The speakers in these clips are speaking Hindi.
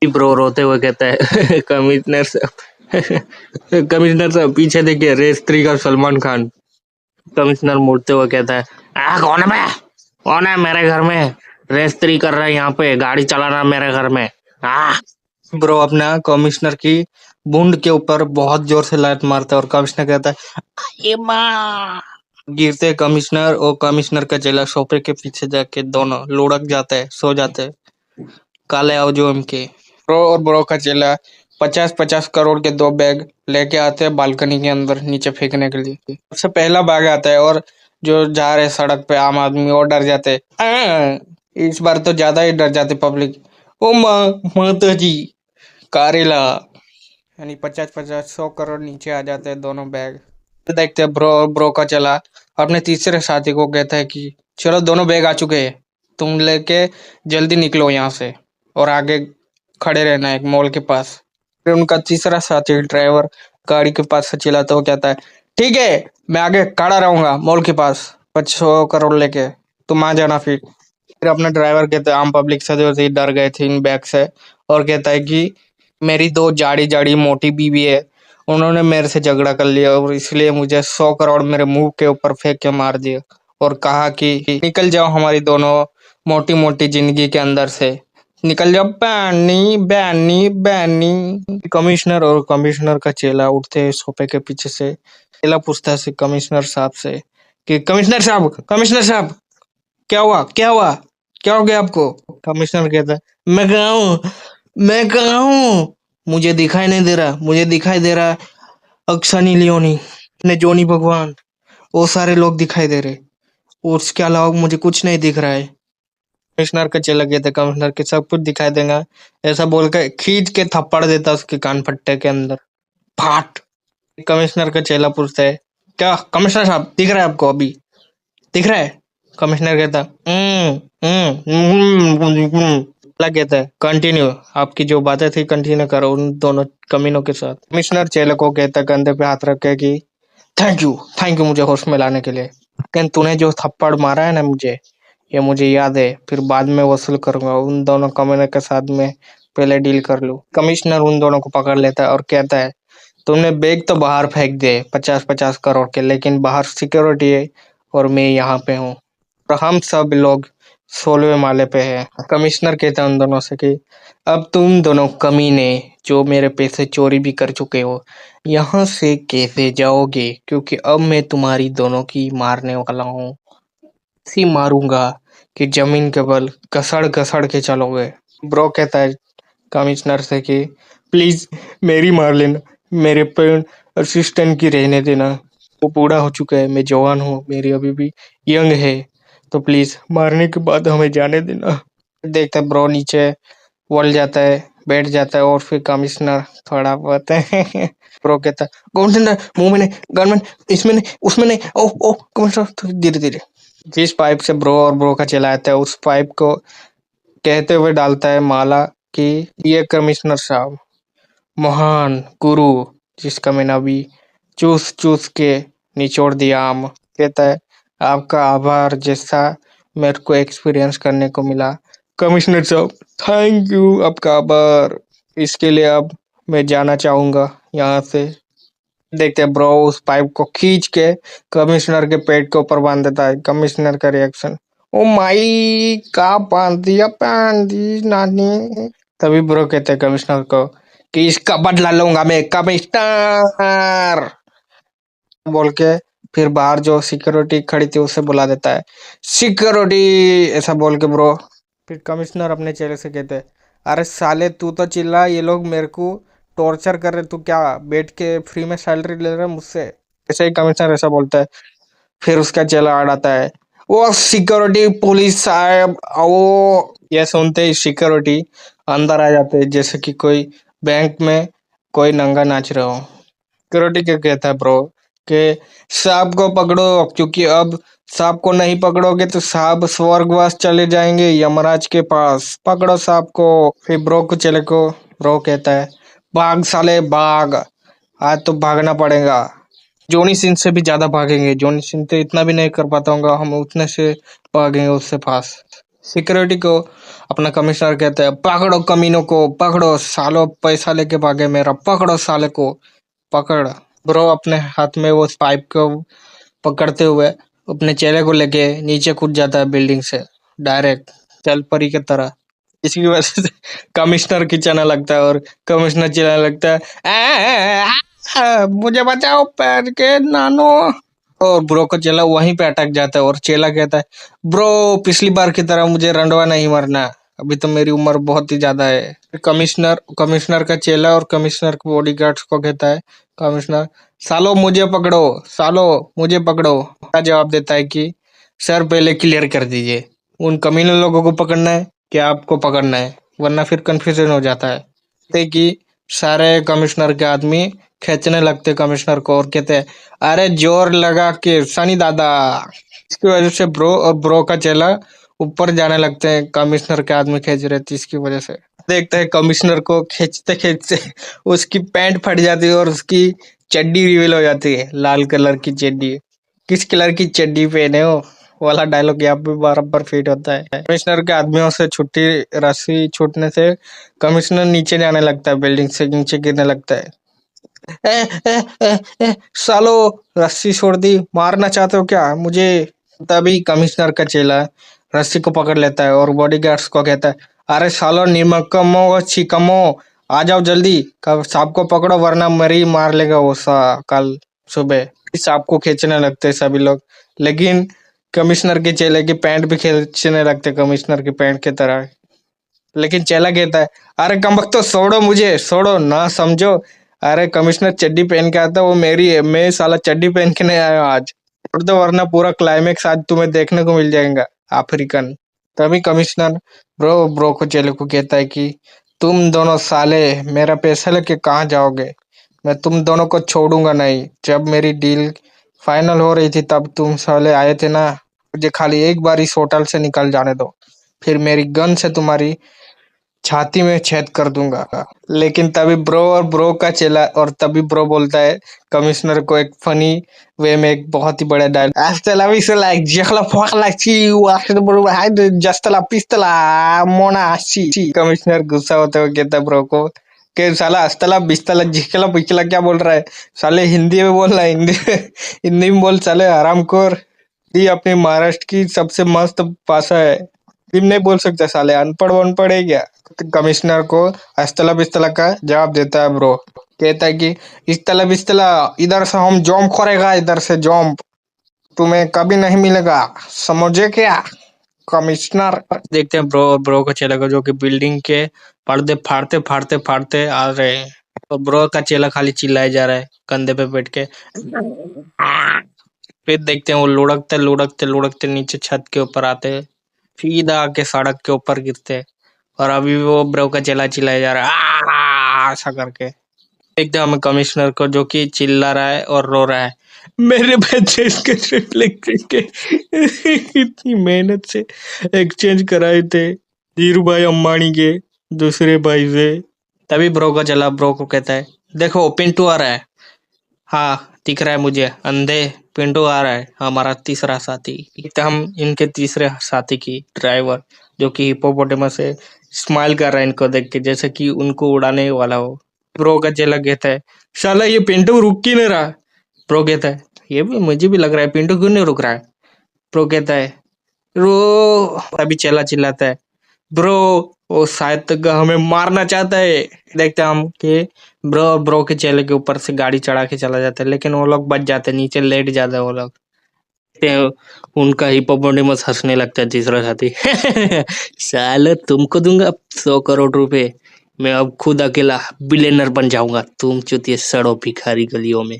ब्रो रोते हुए कहता है कमिश्नर साहब कमिश्नर साहब पीछे देखिए रेस 3 का सलमान खान। कमिश्नर मुड़ते हुए कहता है कौन है बे? कौन है मेरे घर में रेस 3 कर रहा है यहाँ पे गाड़ी चला रहा मेरे घर में। आ ब्रो अपना कमिश्नर की बूंद के ऊपर बहुत जोर से लात मारता है और कमिश्नर कहता है "ये माँ"। गिरते कमिश्नर और कमिश्नर का चेला सोफे के पीछे जाके दोनों लुढ़क जाते हैं, सो जाते हैं काले अवजोम के। ब्रो और ब्रो का चेला 50-50 करोड़ के 2 बैग लेके आते हैं बालकनी के अंदर नीचे फेंकने के लिए। सबसे पहला बैग आता है और जो जा रहे सड़क पे आम आदमी और डर जाते हैं। इस बार तो ज्यादा ही डर जाते पब्लिक। ओ माँ माता जी कारेला यानी 50-50 100 करोड़ नीचे आ जाते हैं दोनों बैग। देखते हैं ब्रो ब्रो का चला अपने तीसरे साथी को कहता है कि चलो दोनों बैग आ चुके हैं, तुम लेके जल्दी निकलो यहाँ से और आगे खड़े रहना एक मॉल के पास। फिर उनका तीसरा साथी ड्राइवर गाड़ी के पास से चिल्लाता हुआ कहता है ठीक है मैं आगे खड़ा रहूंगा मॉल के पास 100 करोड़ लेके, तुम आ जाना। फिर अपना ड्राइवर कहता है आम पब्लिक से डर गए थे इन बैग से और कहता है कि मेरी 2 जाड़ी जाड़ी मोटी बीवी है, उन्होंने मेरे से झगड़ा कर लिया और इसलिए मुझे 100 करोड़ मेरे मुंह के ऊपर फेंक के मार दिया और कहा कि निकल जाओ हमारी दोनों मोटी मोटी जिंदगी के अंदर से, निकल जाओ बैनी बैनी बैनी। कमिश्नर और कमिश्नर का चेला उठते हैं सोफे के पीछे से। चेला पूछता है कमिश्नर साहब से कि कमिश्नर साहब क्या हुआ क्या हुआ क्या हो गया आपको? कमिश्नर कहता है मैं कहा हूँ मुझे दिखाई नहीं दे रहा, मुझे दिखाई दे रहा अक्सनी लियोनी ने जोनी भगवान वो सारे लोग दिखाई दे रहे और उसके अलावा मुझे कुछ नहीं दिख रहा है। कमिश्नर का चला गया था कमिश्नर के सब कुछ दिखाई देगा ऐसा बोलकर खींच के थप्पड़ देता उसके कान फट्टे के अंदर फाट। कमिश्नर का चेला पूछता है क्या कमिश्नर साहब दिख रहा है आपको अभी दिख रहा है? कमिश्नर कहता कहता है कंटिन्यू आपकी जो बातें थी कंटिन्यू करो उन दोनों कमीनों के साथ। कमिश्नर चेले को कहता कंधे पे हाथ रख के कि थैंक यू मुझे होश में लाने के लिए, लेकिन तूने जो थप्पड़ मारा है ना मुझे ये मुझे याद है, फिर बाद में वसूल करूंगा उन दोनों कमीनों के साथ में, पहले डील कर लूं। कमिश्नर उन दोनों को पकड़ लेता है और कहता है तुमने बैग तो बाहर फेंक दिए 50-50 करोड़ के, लेकिन बाहर सिक्योरिटी है और मैं यहाँ पे हूँ और हम सब लोग 16वें माले पे है। कमिश्नर कहता है उन दोनों से कि अब तुम दोनों कमीने जो मेरे पैसे चोरी भी कर चुके हो यहाँ से कैसे जाओगे, क्योंकि अब मैं तुम्हारी दोनों की मारने वाला हूँ, ऐसी मारूंगा कि जमीन के बल घसड़ घसड़ के चलोगे। ब्रो कहता है कमिश्नर से कि प्लीज मेरी मार लेना, मेरे पे असिस्टेंट की रहने देना, वो बूढ़ा हो चुका है मैं जवान हूँ मेरी अभी भी यंग है, तो प्लीज मारने के बाद हमें जाने देना। देखता ब्रो नीचे वल जाता है बैठ जाता है और फिर कमिश्नर थोड़ा बहुत ब्रो कहता है कमिश्नर मुंह में नहीं गन में इसमें नहीं उसमें नहीं ओह ओह कमिश्नर धीरे धीरे। जिस पाइप से ब्रो और ब्रो का चलाता है उस पाइप को कहते हुए डालता है माला कि ये कमिश्नर साहब महान गुरु जिसका मैंने अभी चूस चूस के निचोड़ दिया आम, कहता है आपका आभार जैसा मेरे को एक्सपीरियंस करने को मिला कमिश्नर साहब, थैंक यू आपका आभार, इसके लिए अब मैं जाना चाहूंगा यहाँ से। देखते हैं ब्रो उस पाइप को खींच के कमिश्नर के पेट के ऊपर बांध देता है। कमिश्नर का रिएक्शन ओ माई का बांध दिया बांध दी नानी। तभी ब्रो कहते हैं कमिश्नर को कि इसका बदला लूंगा मैं कमिश्नर बोल के फिर बाहर जो सिक्योरिटी खड़ी थी उसे बुला देता है सिक्योरिटी ऐसा बोल के ब्रो। फिर कमिश्नर अपने चेहरे से कहते हैं अरे साले तू तो चिल्ला ये लोग मेरे को टॉर्चर कर रहे, तू क्या बैठ के फ्री में सैलरी ले रहा है मुझसे, ऐसे ही कमिश्नर ऐसा बोलता है। फिर उसका चेला अड़ाता है वो सिक्योरिटी पुलिस साहब वो, ये सुनते ही सिक्योरिटी अंदर आ जाते हैं जैसे कि कोई बैंक में कोई नंगा नाच रहा हो। सिक्योरिटी क्या कहता है ब्रो कि सांप को पकड़ो क्योंकि अब सांप को नहीं पकड़ोगे तो सांप स्वर्गवास चले जाएंगे यमराज के पास, पकड़ो सांप को। फिर ब्रो को चले को ब्रो कहता है भाग साले भाग, आज तो भागना पड़ेगा, जॉनी सिंह से भी ज्यादा भागेंगे, जॉनी सिंह तो इतना भी नहीं कर पाता होगा हम उतने से भागेंगे उससे पास। सिक्योरिटी को अपना कमिश्नर कहते हैं, पकड़ो कमीनों को, पकड़ो सालो, पैसा लेके भागे मेरा, पकड़ो साले को, पकड़। ब्रो अपने हाथ में वो पाइप को पकड़ते हुए अपने चेहरे को लेके नीचे कूद जाता है बिल्डिंग से डायरेक्ट, चल परी की तरह। इसकी वजह से कमिश्नर खींचाने लगता है और कमिश्नर चिल्लाने लगता है, मुझे बचाओ पैर के नानो। और ब्रो का चेला वहीं पे अटक जाता है और चेला कहता है, ब्रो पिछली बार की तरह मुझे रंडवा नहीं मरना, अभी तो मेरी उम्र बहुत ही ज्यादा है। कमिश्नर कमिश्नर का चेला और कमिश्नर के बॉडीगार्ड्स को कहता है, कमिश्नर, सालो मुझे पकड़ो, सालो मुझे पकड़ो। का जवाब देता है कि सर पहले क्लियर कर दीजिए, उन कमीने लोगों को पकड़ना है कि आपको पकड़ना है, वरना फिर कंफ्यूजन हो जाता है। कहते कि सारे कमिश्नर के आदमी खींचने लगते कमिश्नर को और कहते हैं, अरे जोर लगा के सनी दादा। इसकी वजह से ब्रो और ब्रो का चेला ऊपर जाने लगते हैं, कमिश्नर के आदमी खींच रहे थे इसकी वजह से। देखते हैं कमिश्नर को खींचते खींचते उसकी पैंट फट जाती है और उसकी चड्डी रिवील हो जाती है, लाल कलर की चड्डी। किस कलर की चड्डी पहने हो वाला डायलॉग यहाँ पे बराबर फिट होता है। कमिश्नर के आदमियों से छुट्टी रस्सी छूटने से कमिश्नर नीचे जाने लगता है, बिल्डिंग से नीचे गिरने लगता है। ए, ए, ए, ए, सालो रस्सी छोड़ दी, मारना चाहते हो क्या मुझे? तभी कमिश्नर का चेला रस्सी को पकड़ लेता है और बॉडीगार्ड्स को कहता है, अरे सालो निमक्कमो व छिकमो, आ जाओ जल्दी, कब सांप को पकड़ो वरना मरी मार लेगा वो सा कल सुबह। इस सांप को खींचने लगते हैं सभी लोग, लेकिन कमिश्नर के चेले की पैंट भी खींचने लगते कमिश्नर की पैंट की तरह। लेकिन चेला कहता है, अरे कमबख्त तो छोड़ो मुझे, छोड़ो ना समझो, अरे कमिश्नर चड्डी पहन के आता वो मेरी है, मैं साला चड्डी पहन के नहीं आया आज, छोड़ दो वरना पूरा क्लाइमेक्स आज तुम्हें देखने को मिल जाएगा अफ्रीकन। तभी कमिश्नर ब्रो ब्रो को चेले को कहता है कि तुम दोनों साले मेरा पैसा लेके कहाँ जाओगे, मैं तुम दोनों को छोड़ूंगा नहीं। जब मेरी डील फाइनल हो रही थी तब तुम साले आए थे ना, मुझे खाली एक बार इस होटल से निकल जाने दो, फिर मेरी गन से तुम्हारी छाती में छेद कर दूंगा। लेकिन तभी ब्रो और ब्रो का चेला और तभी ब्रो बोलता है कमिश्नर को एक फनी वे में एक बहुत ही बड़ा dialogue, "Hasta la vista la jehla fuck ची वाखद ब्रो हाय जस्तला पिस्तला मोना ची।" कमिश्नर गुस्सा होते हुए कहता ब्रो को कि साला अस्तला बिस्तला जिकला पिछला क्या बोल रहा है, साले हिंदी में बोल रहा है, हिंदी में बोल साले हरामखोर। ये अपने महाराष्ट्र की सबसे मस्त भाषा है, हिंदी में नहीं बोल सकता साले, अनपढ़ वनपढ़ है क्या? कमिश्नर को अस्तला बिस्तला का जवाब देता है ब्रो, कहता है कि इस्तला बिस्तला इधर से हम जॉम्प करेगा, इधर से जॉम्प तुम्हें कभी नहीं मिलेगा, समझे क्या कमिश्नर? देखते हैं ब्रो और ब्रो का चेला को जो कि बिल्डिंग के पर्दे फाड़ते फाड़ते फाड़ते आ रहे हैं और ब्रो का चेला खाली चिल्लाए जा रहा है कंधे पे बैठ के। फिर देखते हैं वो लुढ़कते लुढ़कते लुढ़कते नीचे छत के ऊपर आते हैं, सीधा आके सड़क के ऊपर गिरते हैं और अभी भी वो ब्रो का चेला चिल्लाया जा रहा है ऐसा करके। देखते हैं हमें कमिश्नर को जो कि चिल्ला रहा है और रो रहा है, मेरे बच्चे इसके रिफ्लेक्टर के इतनी मेहनत से एक्सचेंज कराए थे धीरू भाई अंबानी के दूसरे भाई से। तभी ब्रो का चला ब्रो को कहता है, देखो पिंटू आ रहा है, हाँ दिख रहा है मुझे, अंधे पिंटू आ रहा है हमारा तीसरा साथी। तो हम इनके तीसरे साथी की ड्राइवर जो कि हिप्पोपोटेमस से स्माइल कर रहा है इनको देख के, जैसे कि उनको उड़ाने वाला हो। ब्रो का चेला कहता है, साला ये पिंटू रुक क्यों नहीं रहा? ब्रो कहता है, ये भी मुझे भी लग रहा है, पिंटू क्यों नहीं रुक रहा है? ब्रो कहता है, रो। अभी चेला चिल्लाता है, ब्रो वो शायद तक हमें मारना चाहता है। देखते हैं हम कि ब्रो और ब्रो के चेले के ऊपर से गाड़ी चढ़ा के चला जाता है, लेकिन वो लोग बच जाते हैं, नीचे लेट जाते हैं वो लोग। उनका हिप्पोपोटेमस हंसने लगता है तीसरा साथी, साले तुमको दूंगा 100 करोड़ रुपए, मैं अब खुद अकेला बिलियनर बन जाऊंगा, तुम चुतिए सड़ो भिखारी गलियों में।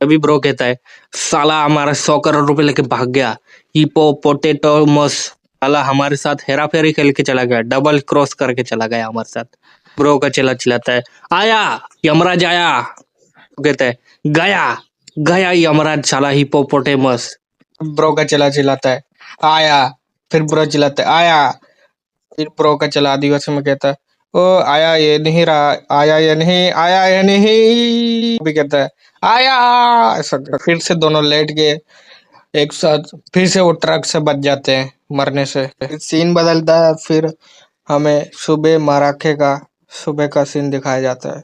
अभी ब्रो कहता है, साला हमारा 100 करोड़ रुपए लेके भाग गया, हिप्पोपोटेमस साला हमारे साथ हेरा फेरी खेल के चला गया, डबल क्रॉस करके चला गया हमारे साथ। ब्रो का चेला चिल्लाता है, आया यमराज आया। वो कहता है, गया गया यमराज साला हिप्पोपोटेमस। ब्रो का चेला चिल्लाता है, आया। फिर ब्रो चिल्लाता है, आया। फिर ब्रो का चेला आदिवासी में कहता है, ओ आया ये नहीं रहा, आया ये नहीं, आया ये नहीं। भी कहता है, आया। ऐसा फिर से दोनों लेट गए एक साथ, फिर से वो ट्रक से बच जाते हैं मरने से। सीन बदलता है, फिर हमें सुबह मराखे का सुबह का सीन दिखाया जाता है।